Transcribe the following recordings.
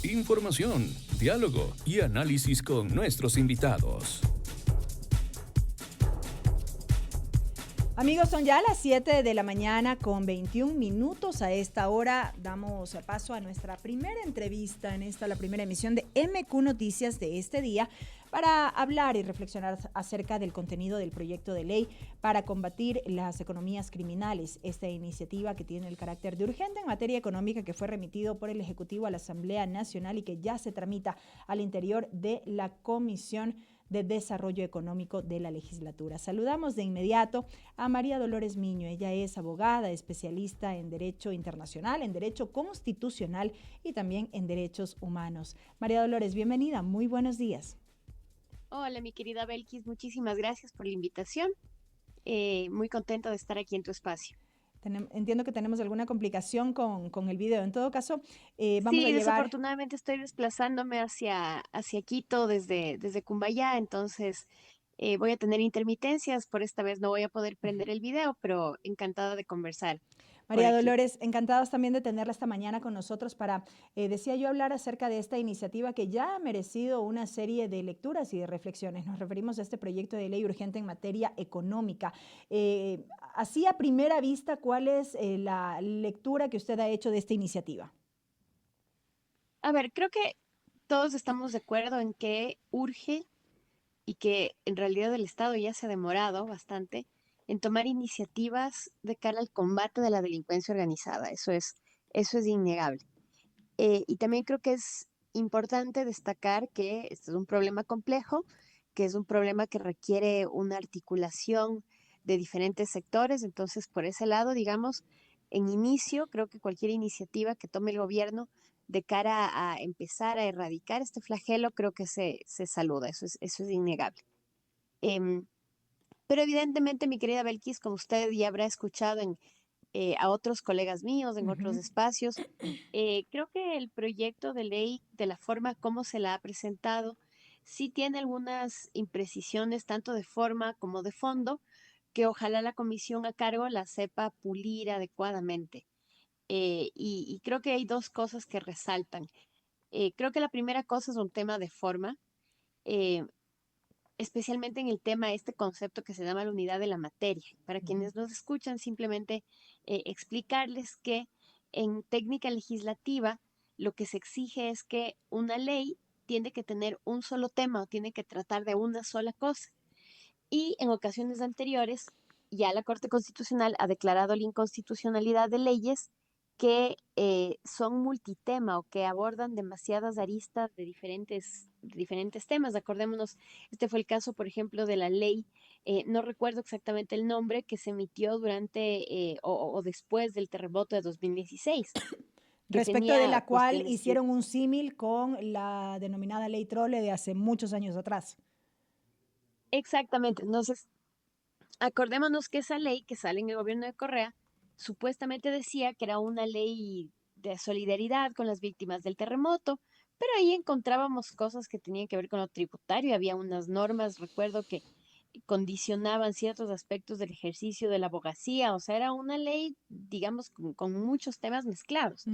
Información, diálogo y análisis con nuestros invitados. Amigos, son ya las 7 de la mañana con 21 minutos. A esta hora damos paso a nuestra primera entrevista en la primera emisión de MQ Noticias de este día para hablar y reflexionar acerca del contenido del proyecto de ley para combatir las economías criminales. Esta iniciativa que tiene el carácter de urgente en materia económica que fue remitido por el Ejecutivo a la Asamblea Nacional y que ya se tramita al interior de la Comisión de Desarrollo Económico de la legislatura. Saludamos de inmediato a María Dolores Miño. Ella es abogada, especialista en Derecho Internacional, en Derecho Constitucional y también en Derechos Humanos. María Dolores, bienvenida. Muy buenos días. Hola, mi querida Belkis. Muchísimas gracias por la invitación. Muy contenta de estar aquí en tu espacio. Entiendo que tenemos alguna complicación con el video. En todo caso, vamos a Sí, llevar... desafortunadamente estoy desplazándome hacia Quito desde Cumbayá, entonces voy a tener intermitencias. Por esta vez no voy a poder prender el video, pero encantada de conversar por María aquí. Dolores, encantados también de tenerla esta mañana con nosotros para, decía yo, hablar acerca de esta iniciativa que ya ha merecido una serie de lecturas y de reflexiones. Nos referimos a este proyecto de ley urgente en materia económica. Así a primera vista, ¿cuál es la lectura que usted ha hecho de esta iniciativa? A ver, creo que todos estamos de acuerdo en que urge y que en realidad el Estado ya se ha demorado bastante en tomar iniciativas de cara al combate de la delincuencia organizada. Eso es innegable. Y también creo que es importante destacar que este es un problema complejo, que es un problema que requiere una articulación de diferentes sectores. Entonces, por ese lado, digamos, en inicio, creo que cualquier iniciativa que tome el gobierno de cara a empezar a erradicar este flagelo, creo que se saluda. Eso es innegable. Em, pero evidentemente, mi querida Belkis, como usted ya habrá escuchado a otros colegas míos en otros espacios, creo que el proyecto de ley, de la forma como se la ha presentado, sí tiene algunas imprecisiones, tanto de forma como de fondo, que ojalá la comisión a cargo la sepa pulir adecuadamente. Y creo que hay dos cosas que resaltan. Creo que la primera cosa es un tema de forma. eh, Especialmente en el tema, este concepto que se llama la unidad de la materia. Para quienes nos escuchan, simplemente explicarles que en técnica legislativa lo que se exige es que una ley tiene que tener un solo tema o tiene que tratar de una sola cosa. Y en ocasiones anteriores, ya la Corte Constitucional ha declarado la inconstitucionalidad de leyes que son multitema o que abordan demasiadas aristas de diferentes temas. Acordémonos, este fue el caso, por ejemplo, de la ley, no recuerdo exactamente el nombre, que se emitió durante o después del terremoto de 2016, que Respecto de tenía la cual cuestiones que... hicieron un símil con la denominada ley Trole de hace muchos años atrás. Exactamente, entonces acordémonos que esa ley que sale en el gobierno de Correa supuestamente decía que era una ley de solidaridad con las víctimas del terremoto, pero ahí encontrábamos cosas que tenían que ver con lo tributario. Había unas normas, recuerdo, que condicionaban ciertos aspectos del ejercicio de la abogacía. O sea, era una ley, digamos, con muchos temas mezclados.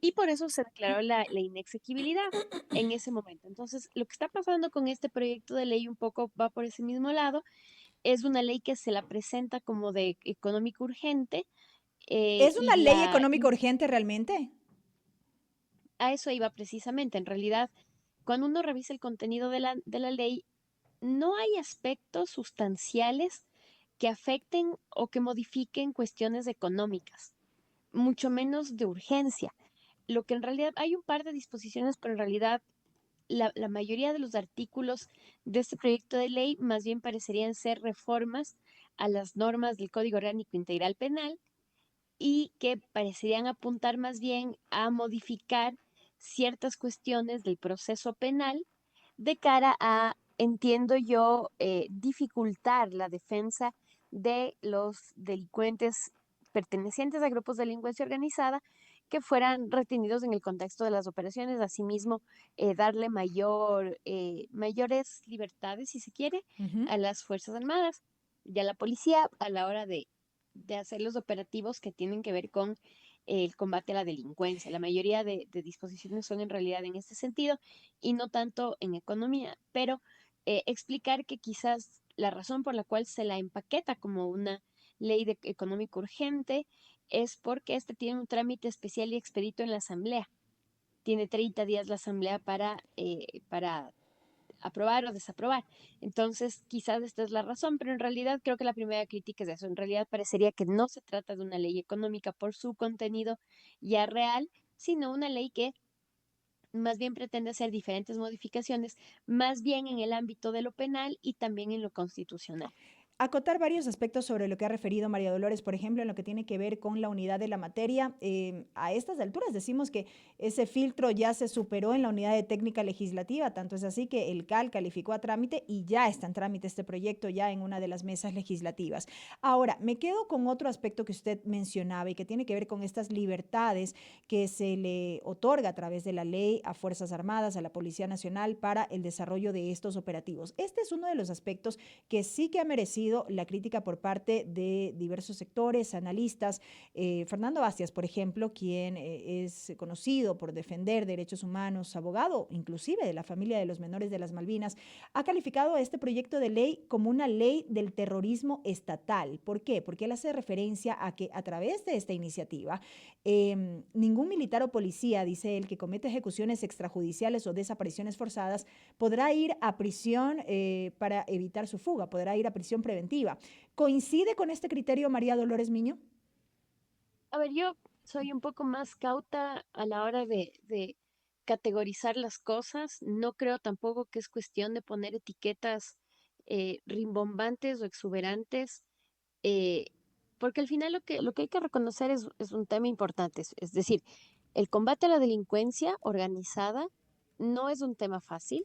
Y por eso se declaró la inexequibilidad en ese momento. Entonces, lo que está pasando con este proyecto de ley un poco va por ese mismo lado. Es una ley que se la presenta como de económico urgente, ¿Es y una ley económica urgente realmente? a eso iba precisamente. En realidad, cuando uno revisa el contenido de la ley, no hay aspectos sustanciales que afecten o que modifiquen cuestiones económicas, mucho menos de urgencia. Lo que en realidad hay un par de disposiciones, pero en realidad la mayoría de los artículos de este proyecto de ley más bien parecerían ser reformas a las normas del Código Orgánico Integral Penal y que parecerían apuntar más bien a modificar ciertas cuestiones del proceso penal de cara a, entiendo yo, dificultar la defensa de los delincuentes pertenecientes a grupos de delincuencia organizada que fueran retenidos en el contexto de las operaciones, asimismo darle mayores libertades, si se quiere, a las Fuerzas Armadas y a la policía a la hora de hacer los operativos que tienen que ver con el combate a la delincuencia. La mayoría de disposiciones son en realidad en este sentido y no tanto en economía, pero explicar que quizás la razón por la cual se la empaqueta como una ley de económico urgente es porque este tiene un trámite especial y expedito en la Asamblea. Tiene 30 días la Asamblea para aprobar o desaprobar. Entonces, quizás esta es la razón, pero en realidad creo que la primera crítica es eso. En realidad parecería que no se trata de una ley económica por su contenido ya real, sino una ley que más bien pretende hacer diferentes modificaciones, más bien en el ámbito de lo penal y también en lo constitucional. Acotar varios aspectos sobre lo que ha referido María Dolores, por ejemplo, en lo que tiene que ver con la unidad de la materia. A estas alturas decimos que ese filtro ya se superó en la unidad de técnica legislativa, tanto es así que el CAL calificó a trámite y ya está en trámite este proyecto ya en una de las mesas legislativas. Ahora, me quedo con otro aspecto que usted mencionaba y que tiene que ver con estas libertades que se le otorga a través de la ley a Fuerzas Armadas, a la Policía Nacional para el desarrollo de estos operativos. Este es uno de los aspectos que sí que ha merecido la crítica por parte de diversos sectores, analistas. Fernando Bastias, por ejemplo, quien es conocido por defender derechos humanos, abogado inclusive de la familia de los menores de las Malvinas, ha calificado a este proyecto de ley como una ley del terrorismo estatal. ¿Por qué? Porque él hace referencia a que a través de esta iniciativa, ningún militar o policía, dice él, que comete ejecuciones extrajudiciales o desapariciones forzadas, podrá ir a prisión para evitar su fuga, podrá ir a prisión preventiva. ¿Coincide con este criterio María Dolores Miño? A ver, yo soy un poco más cauta a la hora de categorizar las cosas. No creo tampoco que es cuestión de poner etiquetas rimbombantes o exuberantes, eh, porque al final lo que hay que reconocer es un tema importante. Es decir, el combate a la delincuencia organizada no es un tema fácil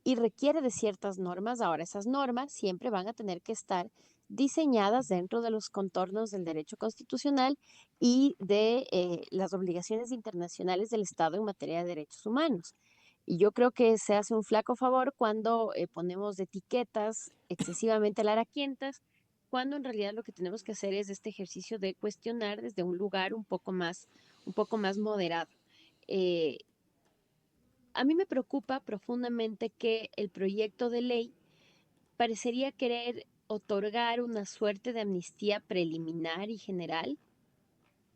y requiere de ciertas normas. Ahora, esas normas siempre van a tener que estar diseñadas dentro de los contornos del derecho constitucional y de las obligaciones internacionales del Estado en materia de derechos humanos. Y yo creo que se hace un flaco favor cuando ponemos etiquetas excesivamente laraquientas, cuando en realidad lo que tenemos que hacer es este ejercicio de cuestionar desde un lugar un poco más moderado. Eh, a mí me preocupa profundamente que el proyecto de ley parecería querer otorgar una suerte de amnistía preliminar y general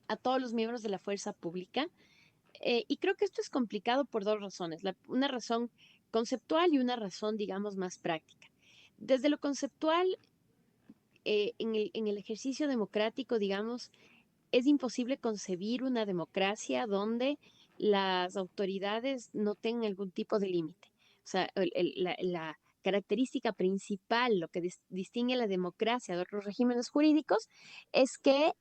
a todos los miembros de la fuerza pública. Y creo que esto es complicado por dos razones, una razón conceptual y una razón, digamos, más práctica. Desde lo conceptual, en el ejercicio democrático, digamos, es imposible concebir una democracia donde las autoridades no tengan algún tipo de límite. O sea, la característica principal, lo que distingue a la democracia de otros regímenes jurídicos, es que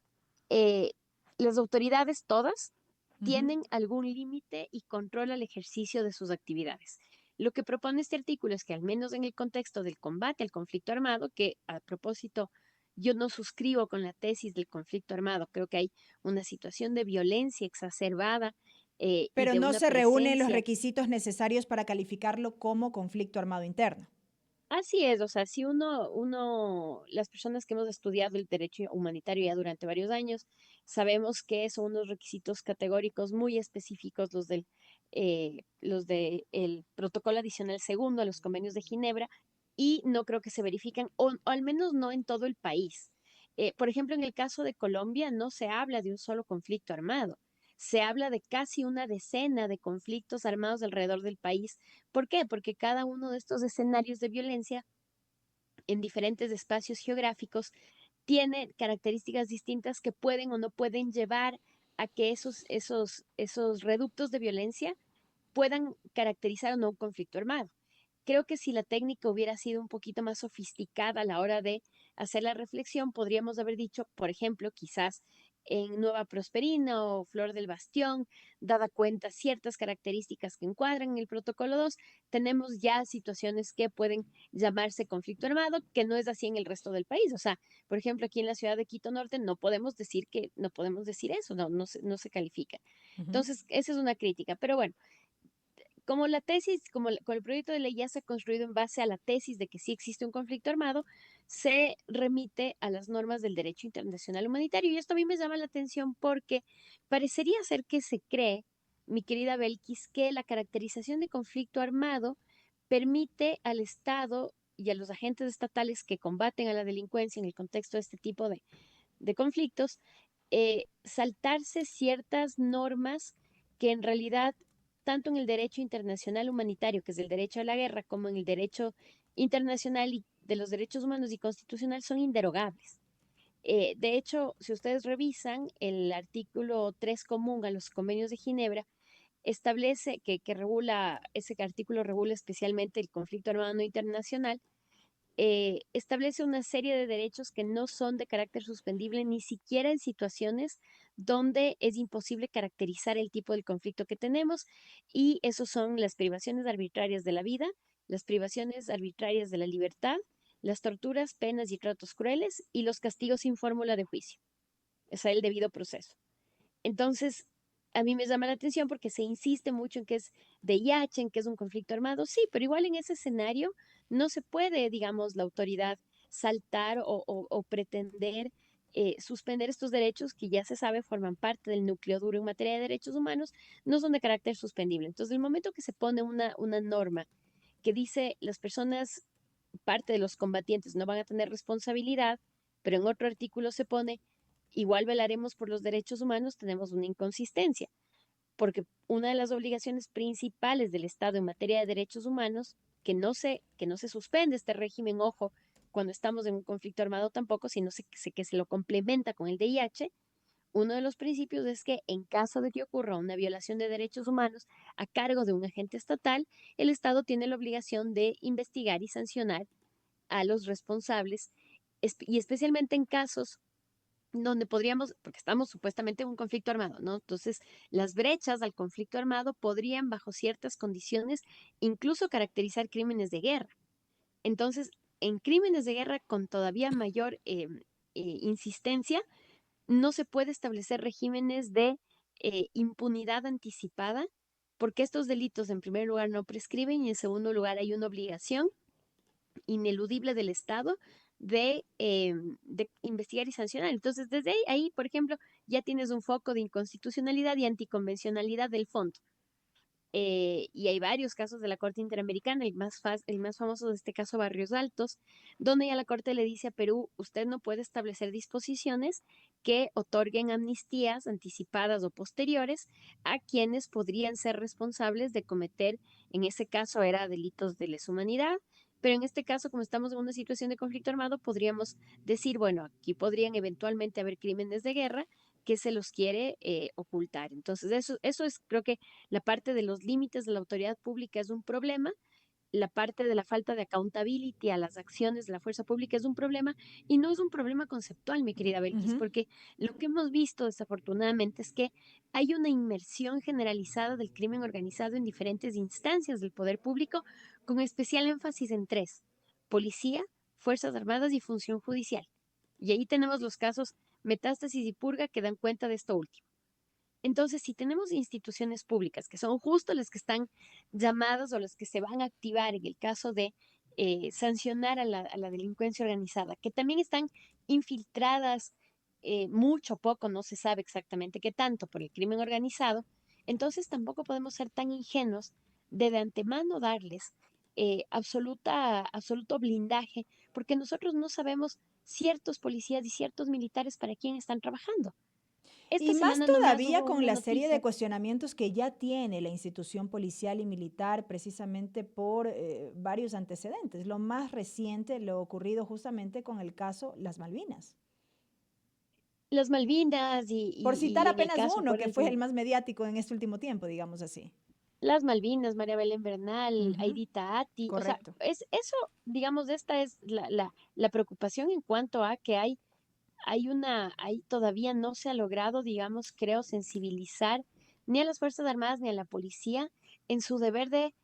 eh, las autoridades todas Uh -huh. tienen algún límite y controla el ejercicio de sus actividades. Lo que propone este artículo es que al menos en el contexto del combate al conflicto armado, que a propósito yo no suscribo con la tesis del conflicto armado, creo que hay una situación de violencia exacerbada y Pero de no una se reúnen los presencia. requisitos necesarios para calificarlo como conflicto armado interno. Así es, o sea, si las personas que hemos estudiado el derecho humanitario ya durante varios años, sabemos que son unos requisitos categóricos muy específicos los de el protocolo adicional segundo a los convenios de Ginebra, y no creo que se verifiquen, o al menos no en todo el país. Por ejemplo, en el caso de Colombia no se habla de un solo conflicto armado. Se habla de casi una decena de conflictos armados alrededor del país. ¿Por qué? Porque cada uno de estos escenarios de violencia en diferentes espacios geográficos tiene características distintas que pueden o no pueden llevar a que esos reductos de violencia puedan caracterizar o no un conflicto armado. Creo que si la técnica hubiera sido un poquito más sofisticada a la hora de hacer la reflexión, podríamos haber dicho, por ejemplo, quizás en Nueva Prosperina o Flor del Bastión, dada cuenta ciertas características que encuadran en el protocolo 2, tenemos ya situaciones que pueden llamarse conflicto armado, que no es así en el resto del país. O sea, por ejemplo, aquí en la ciudad de Quito Norte no podemos decir no podemos decir eso, no se califica. Uh -huh. Entonces, esa es una crítica. Pero bueno, como la tesis, como el proyecto de ley ya se ha construido en base a la tesis de que sí existe un conflicto armado, se remite a las normas del derecho internacional humanitario. Y esto a mí me llama la atención porque parecería ser que se cree, mi querida Belkis, que la caracterización de conflicto armado permite al Estado y a los agentes estatales que combaten a la delincuencia en el contexto de este tipo de conflictos, saltarse ciertas normas que en realidad, tanto en el derecho internacional humanitario, que es el derecho a la guerra, como en el derecho internacional y de los derechos humanos y constitucional, son inderogables. De hecho, si ustedes revisan el artículo 3 común a los convenios de Ginebra, establece que regula, ese artículo regula especialmente el conflicto armado no internacional, establece una serie de derechos que no son de carácter suspendible ni siquiera en situaciones donde es imposible caracterizar el tipo de conflicto que tenemos, y esos son las privaciones arbitrarias de la vida, las privaciones arbitrarias de la libertad, las torturas, penas y tratos crueles y los castigos sin fórmula de juicio, o sea, el debido proceso. Entonces, a mí me llama la atención porque se insiste mucho en que es VIH, en que es un conflicto armado, sí, pero igual en ese escenario no se puede, digamos, la autoridad saltar o pretender suspender estos derechos que ya se sabe forman parte del núcleo duro en materia de derechos humanos, no son de carácter suspendible. Entonces, el momento que se pone una norma que dice las personas, parte de los combatientes, no van a tener responsabilidad, pero en otro artículo se pone igual velaremos por los derechos humanos, tenemos una inconsistencia, porque una de las obligaciones principales del Estado en materia de derechos humanos, que no se suspende este régimen, ojo, cuando estamos en un conflicto armado tampoco, sino que se lo complementa con el DIH, uno de los principios es que en caso de que ocurra una violación de derechos humanos a cargo de un agente estatal, el Estado tiene la obligación de investigar y sancionar a los responsables, y especialmente en casos donde podríamos, porque estamos supuestamente en un conflicto armado, ¿no? Entonces, las brechas al conflicto armado podrían, bajo ciertas condiciones, incluso caracterizar crímenes de guerra. Entonces, en crímenes de guerra con todavía mayor insistencia, no se puede establecer regímenes de impunidad anticipada, porque estos delitos, en primer lugar, no prescriben y en segundo lugar hay una obligación ineludible del Estado de investigar y sancionar. Entonces, desde ahí, por ejemplo, ya tienes un foco de inconstitucionalidad y anticonvencionalidad del fondo. Y hay varios casos de la Corte Interamericana, el más famoso de este caso, Barrios Altos, donde ya la Corte le dice a Perú, usted no puede establecer disposiciones que otorguen amnistías anticipadas o posteriores a quienes podrían ser responsables de cometer, en ese caso era delitos de lesa humanidad, pero en este caso, como estamos en una situación de conflicto armado, podríamos decir, bueno, aquí podrían eventualmente haber crímenes de guerra que se los quiere ocultar. Entonces, eso es, creo que la parte de los límites de la autoridad pública es un problema, la parte de la falta de accountability a las acciones de la fuerza pública es un problema, y no es un problema conceptual, mi querida Belkis, Ujú. porque lo que hemos visto desafortunadamente es que hay una inmersión generalizada del crimen organizado en diferentes instancias del poder público, con especial énfasis en tres: policía, Fuerzas Armadas y función judicial. Y ahí tenemos los casos Metástasis y Purga que dan cuenta de esto último. Entonces, si tenemos instituciones públicas que son justo las que están llamadas o las que se van a activar en el caso de sancionar a la delincuencia organizada, que también están infiltradas mucho o poco, no se sabe exactamente qué tanto, por el crimen organizado, entonces tampoco podemos ser tan ingenuos de antemano darles absoluto blindaje, porque nosotros no sabemos ciertos policías y ciertos militares para quién están trabajando. Esta Y más semana nomás todavía hubo con una la serie de noticia. cuestionamientos que ya tiene la institución policial y militar precisamente por varios antecedentes. Lo más reciente, lo ocurrido justamente con el caso Las Malvinas. Las Malvinas Por citar y en el apenas caso, uno, que fue acuérdense, el más mediático en este último tiempo, digamos así. las Malvinas, María Belén Bernal, Ujú, Aidita Ati, o sea, correcto. es eso, digamos, esta es la preocupación en cuanto a que hay todavía no se ha logrado, digamos, creo, sensibilizar ni a las Fuerzas Armadas ni a la policía en su deber de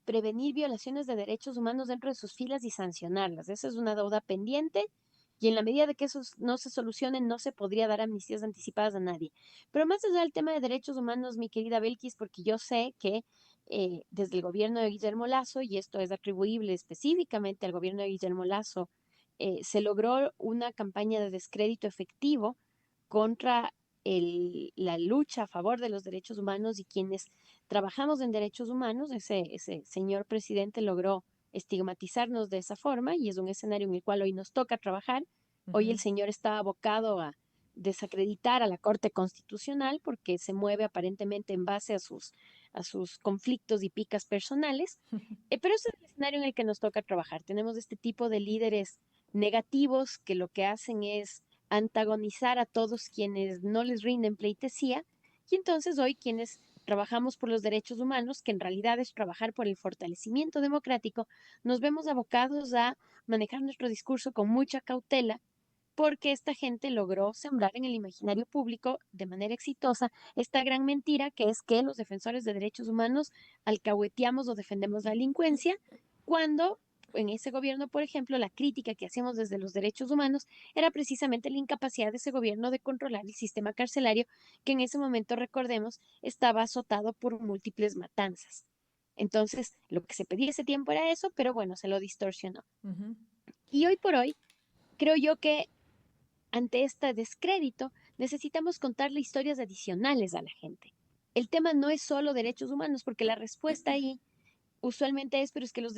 prevenir violaciones de derechos humanos dentro de sus filas y sancionarlas. Esa es una deuda pendiente, y en la medida de que eso no se solucione, no se podría dar amnistías anticipadas a nadie. Pero más allá del tema de derechos humanos, mi querida Belkis, porque yo sé que desde el gobierno de Guillermo Lasso, y esto es atribuible específicamente al gobierno de Guillermo Lasso, se logró una campaña de descrédito efectivo contra la lucha a favor de los derechos humanos y quienes trabajamos en derechos humanos. Ese señor presidente logró estigmatizarnos de esa forma y es un escenario en el cual hoy nos toca trabajar. Hoy el Ujú. señor está abocado a desacreditar a la Corte Constitucional porque se mueve aparentemente en base a sus conflictos y picas personales. Pero ese es el escenario en el que nos toca trabajar. Tenemos este tipo de líderes negativos que lo que hacen es antagonizar a todos quienes no les rinden pleitesía, y entonces hoy quienes trabajamos por los derechos humanos, que en realidad es trabajar por el fortalecimiento democrático, nos vemos abocados a manejar nuestro discurso con mucha cautela, porque esta gente logró sembrar en el imaginario público de manera exitosa esta gran mentira que es que los defensores de derechos humanos alcahueteamos o defendemos la delincuencia, cuando en ese gobierno, por ejemplo, la crítica que hacíamos desde los derechos humanos era precisamente la incapacidad de ese gobierno de controlar el sistema carcelario, que en ese momento, recordemos, estaba azotado por múltiples matanzas. Entonces, lo que se pedía ese tiempo era eso, pero bueno, se lo distorsionó. Ujú. Y hoy por hoy, creo yo que ante este descrédito, necesitamos contarle historias adicionales a la gente. El tema no es solo derechos humanos, porque la respuesta ahí usualmente es, pero es que los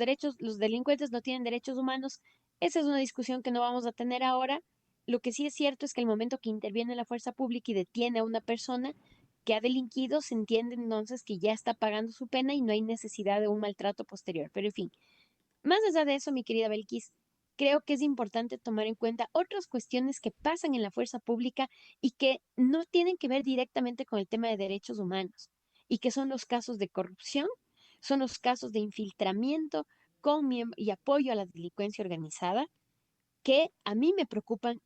delincuentes no tienen derechos humanos. Esa es una discusión que no vamos a tener ahora. Lo que sí es cierto es que el momento que interviene la fuerza pública y detiene a una persona que ha delinquido, se entiende entonces que ya está pagando su pena y no hay necesidad de un maltrato posterior. Pero en fin, más allá de eso, mi querida Belkis, creo que es importante tomar en cuenta otras cuestiones que pasan en la fuerza pública y que no tienen que ver directamente con el tema de derechos humanos, y que son los casos de corrupción, son los casos de infiltramiento y apoyo a la delincuencia organizada, que a mí me preocupan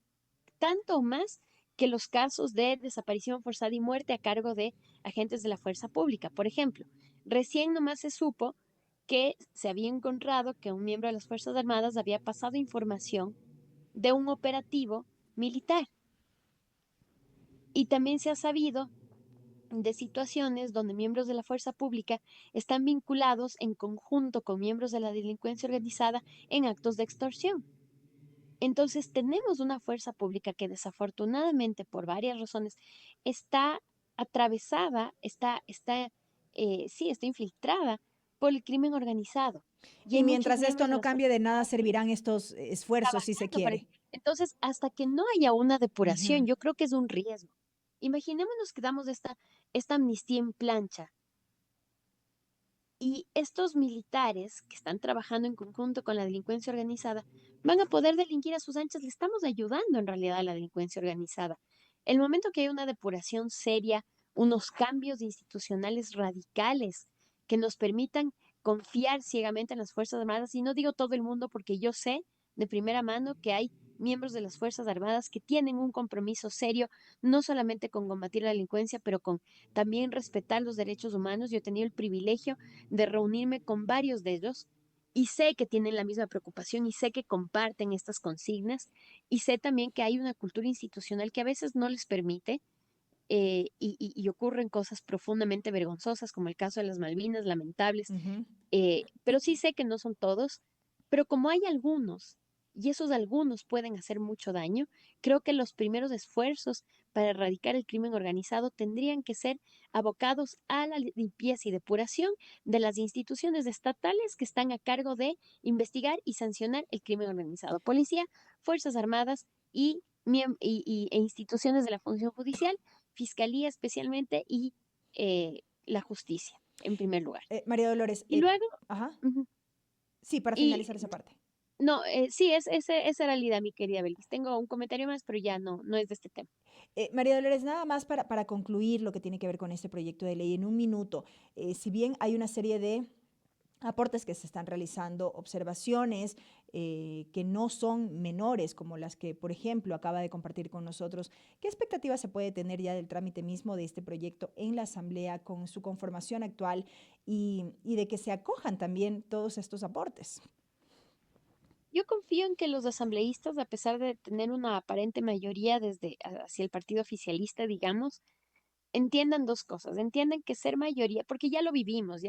tanto o más que los casos de desaparición forzada y muerte a cargo de agentes de la fuerza pública. Por ejemplo, recién nomás se supo que se había encontrado que un miembro de las Fuerzas Armadas había pasado información de un operativo militar. Y también se ha sabido de situaciones donde miembros de la fuerza pública están vinculados en conjunto con miembros de la delincuencia organizada en actos de extorsión. Entonces tenemos una fuerza pública que desafortunadamente por varias razones está atravesada, sí, está infiltrada por el crimen organizado. Y Y hay muchos mientras esto miembros de no las cambie, fuerzas de nada armadas servirán estos esfuerzos, si se trabajando para... quiere. Entonces, hasta que no haya una Ujú. depuración, yo creo que es un riesgo. Imaginémonos que damos esta amnistía en plancha y estos militares que están trabajando en conjunto con la delincuencia organizada van a poder delinquir a sus anchas. Le estamos ayudando en realidad a la delincuencia organizada. El momento que hay una depuración seria, unos cambios institucionales radicales que nos permitan confiar ciegamente en las Fuerzas Armadas, y no digo todo el mundo porque yo sé de primera mano que hay miembros de las Fuerzas Armadas que tienen un compromiso serio, no solamente con combatir la delincuencia, pero con también respetar los derechos humanos. Yo he tenido el privilegio de reunirme con varios de ellos y sé que tienen la misma preocupación y sé que comparten estas consignas, y sé también que hay una cultura institucional que a veces no les permite, y ocurren cosas profundamente vergonzosas como el caso de las Malvinas, lamentables, Ujú. pero sí sé que no son todos, pero como hay algunos, y esos algunos pueden hacer mucho daño, creo que los primeros esfuerzos para erradicar el crimen organizado tendrían que ser abocados a la limpieza y depuración de las instituciones estatales que están a cargo de investigar y sancionar el crimen organizado: policía, Fuerzas Armadas e instituciones de la función judicial, fiscalía especialmente, y la justicia en primer lugar. María Dolores, Y luego, ajá, ujú, sí, para y finalizar esa parte. no, sí, esa era la idea, mi querida Belis. Tengo un comentario más, pero ya no es de este tema. María Dolores, nada más para concluir lo que tiene que ver con este proyecto de ley en un minuto. Si bien hay una serie de aportes que se están realizando, observaciones que no son menores, como las que, por ejemplo, acaba de compartir con nosotros. ¿Qué expectativa se puede tener ya del trámite mismo de este proyecto en la Asamblea con su conformación actual y de que se acojan también todos estos aportes? Yo confío en que los asambleístas, a pesar de tener una aparente mayoría hacia el partido oficialista, digamos, entiendan dos cosas. Entiendan que ser mayoría, porque ya lo vivimos,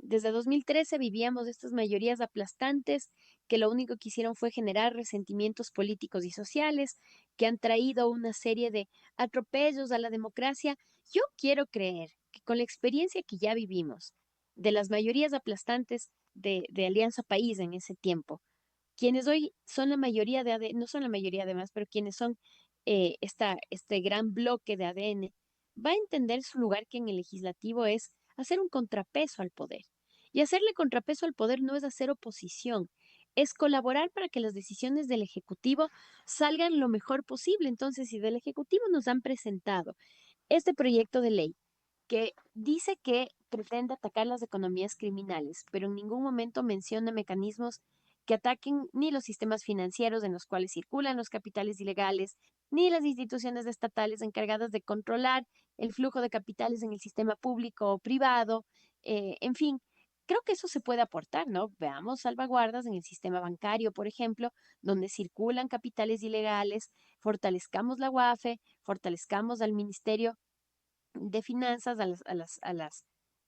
desde 2013 vivíamos estas mayorías aplastantes que lo único que hicieron fue generar resentimientos políticos y sociales, que han traído una serie de atropellos a la democracia. Yo quiero creer que con la experiencia que ya vivimos, de las mayorías aplastantes de Alianza País en ese tiempo, quienes hoy son la mayoría de ADN, no son la mayoría además, pero quienes son este gran bloque de ADN, va a entender su lugar que en el legislativo es hacer un contrapeso al poder. Y hacerle contrapeso al poder no es hacer oposición, es colaborar para que las decisiones del Ejecutivo salgan lo mejor posible. Entonces, si del Ejecutivo nos han presentado este proyecto de ley que dice que pretende atacar las economías criminales, pero en ningún momento menciona mecanismos que ataquen ni los sistemas financieros en los cuales circulan los capitales ilegales, ni las instituciones estatales encargadas de controlar el flujo de capitales en el sistema público o privado, en fin. Creo que eso se puede aportar, ¿no? Veamos salvaguardas en el sistema bancario, por ejemplo, donde circulan capitales ilegales, fortalezcamos la UAFE, fortalezcamos al Ministerio de Finanzas,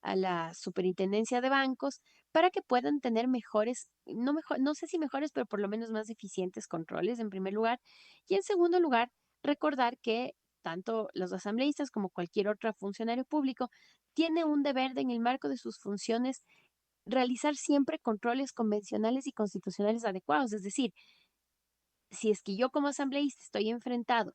a la Superintendencia de Bancos, para que puedan tener mejores, no sé si mejores, pero por lo menos más eficientes controles, en primer lugar. Y en segundo lugar, recordar que tanto los asambleístas como cualquier otro funcionario público tiene un deber en el marco de sus funciones realizar siempre controles convencionales y constitucionales adecuados. Es decir, si es que yo como asambleísta estoy enfrentado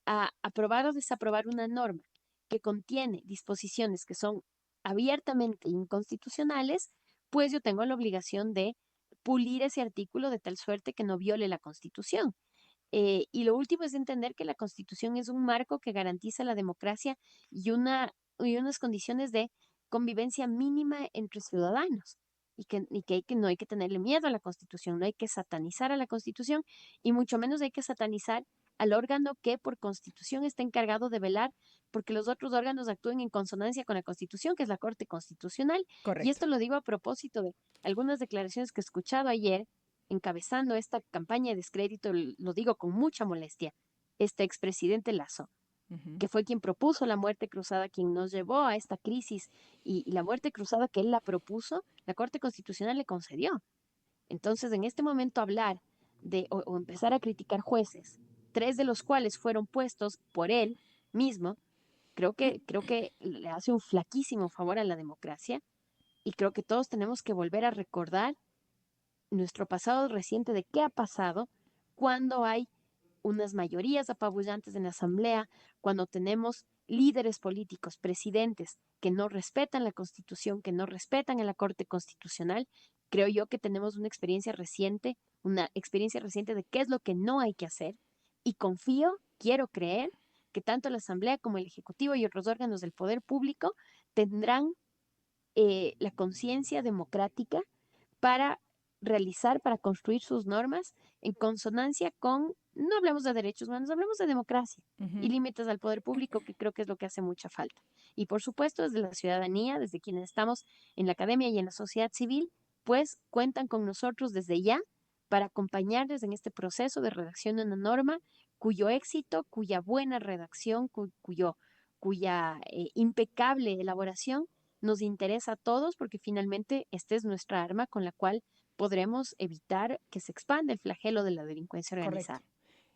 a aprobar o desaprobar una norma que contiene disposiciones que son abiertamente inconstitucionales, pues yo tengo la obligación de pulir ese artículo de tal suerte que no viole la Constitución. Y lo último es entender que la Constitución es un marco que garantiza la democracia y unas condiciones de convivencia mínima entre ciudadanos. Y que no hay que tenerle miedo a la Constitución, no hay que satanizar a la Constitución y mucho menos hay que satanizar al órgano que por Constitución está encargado de velar porque los otros órganos actúen en consonancia con la Constitución, que es la Corte Constitucional. Y Correcto. esto lo digo a propósito de algunas declaraciones que he escuchado ayer encabezando esta campaña de descrédito, lo digo con mucha molestia, este expresidente Lazo, Ujú. que fue quien propuso la muerte cruzada, quien nos llevó a esta crisis y la muerte cruzada que él la propuso, la Corte Constitucional le concedió. Entonces, en este momento hablar o empezar a criticar jueces, tres de los cuales fueron puestos por él mismo, creo que le hace un flaquísimo favor a la democracia y creo que todos tenemos que volver a recordar nuestro pasado reciente de qué ha pasado cuando hay unas mayorías apabullantes en la Asamblea, cuando tenemos líderes políticos, presidentes que no respetan la Constitución, que no respetan a la Corte Constitucional. Creo yo que tenemos una experiencia reciente de qué es lo que no hay que hacer y quiero creer que tanto la Asamblea como el Ejecutivo y otros órganos del poder público tendrán la conciencia democrática para para construir sus normas en consonancia con, no hablamos de derechos humanos, hablamos de democracia y Ujú. límites al poder público, que creo que es lo que hace mucha falta. Y por supuesto, desde la ciudadanía, desde quienes estamos en la academia y en la sociedad civil, pues cuentan con nosotros desde ya para acompañarles en este proceso de redacción de una norma cuyo éxito, cuya buena redacción, cuya impecable elaboración nos interesa a todos porque finalmente esta es nuestra arma con la cual podremos evitar que se expanda el flagelo de la delincuencia Correcto. organizada.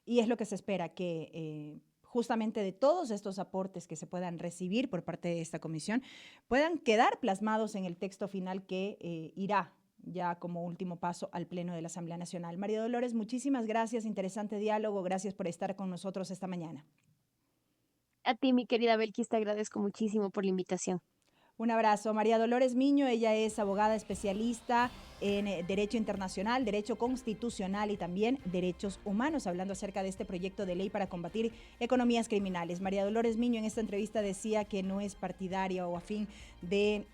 Y es lo que se espera, que justamente de todos estos aportes que se puedan recibir por parte de esta comisión puedan quedar plasmados en el texto final que irá ya como último paso al Pleno de la Asamblea Nacional. María Dolores, muchísimas gracias, interesante diálogo, gracias por estar con nosotros esta mañana. A ti, mi querida Belkis, te agradezco muchísimo por la invitación. Un abrazo. María Dolores Miño, ella es abogada especialista en Derecho Internacional, Derecho Constitucional y también Derechos Humanos, hablando acerca de este proyecto de ley para combatir economías criminales. María Dolores Miño en esta entrevista decía que no es partidaria o afín de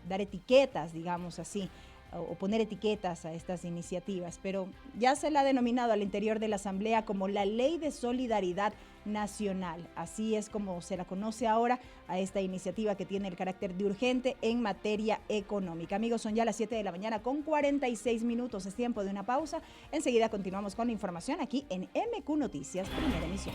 dar etiquetas, digamos así, o poner etiquetas a estas iniciativas, pero ya se la ha denominado al interior de la Asamblea como la Ley de Solidaridad Nacional. Así es como se la conoce ahora a esta iniciativa que tiene el carácter de urgente en materia económica. Amigos, son ya las 7 de la mañana con 46 minutos. Es tiempo de una pausa. Enseguida continuamos con la información aquí en MQ Noticias, primera emisión.